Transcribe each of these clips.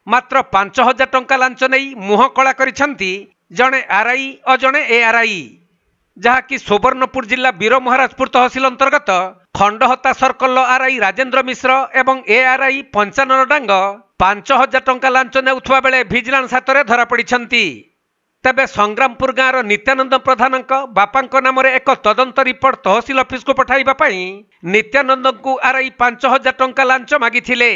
मात्र 5,000 टंका लांच नहीं मुह कला करिसेंती जणे आरआई और जणे एआरआई, जहाँकि सुवर्णपुर जिला वीर महाराजपुर तहसिल अंतर्गत खंडहता सर्कल आरआई राजेंद्र मिश्र एवं एआरआई पंचानन डांग 5,000 टंका लांच नेउथुवा बेले भिजिलांस हाथ में धरा पड़िछंती। तेबे संग्रामपुर गाँवर नित्यानंद प्रधान बापा नाम एक तदंत रिपोर्ट तहसिल ऑफिस को पठाइबा पई नित्यानंद को आरआई 5,000 टंका लांच मागिथिले।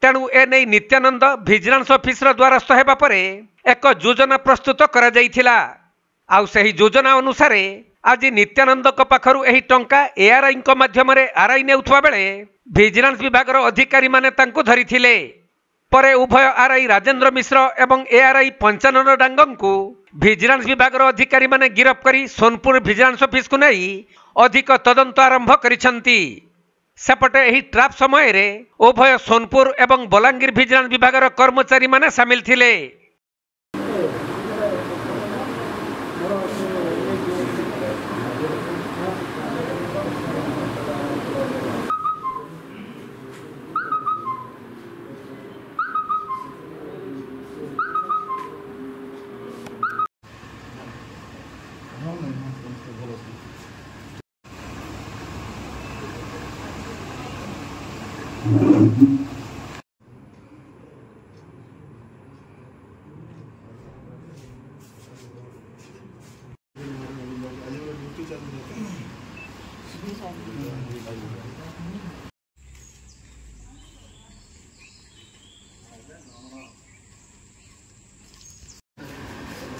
तेणु एने नित्यानंद भिजिलांस ऑफिसर द्वारस्थ हेबा परे एक योजना प्रस्तुत करा जाइथिला। आउ सही योजना अनुसार आज नित्यानंद पाखरु एही टंका एआरआई माध्यम आरआई नेउथुवा बेले भिजिलांस विभाग अधिकारी माने तांको धरिथिले। परे उभय आरआई राजेंद्र मिश्र एवं एआरआई पंचानन डांगं को भिजिलांस विभाग अधिकारी माने गिरफ करी सोनपुर भिजिलांस ऑफिस को नहीं अधिक तदंत आरंभ करिसेंती। सेपटे एही ट्राप समय रे उभय सोनपुर एवं बलांगीर भिजिलांस विभाग कर्मचारी माने शामिल थिले।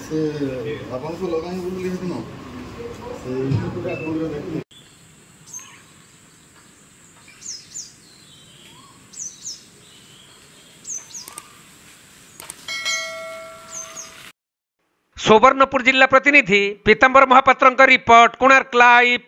से आपन को लगाई बोली है न से पूरा अकाउंट रे देखि सुवर्णपुर जिला प्रतिनिधि पीतांबर महापात्र रिपोर्ट, कोणार्क लाइव।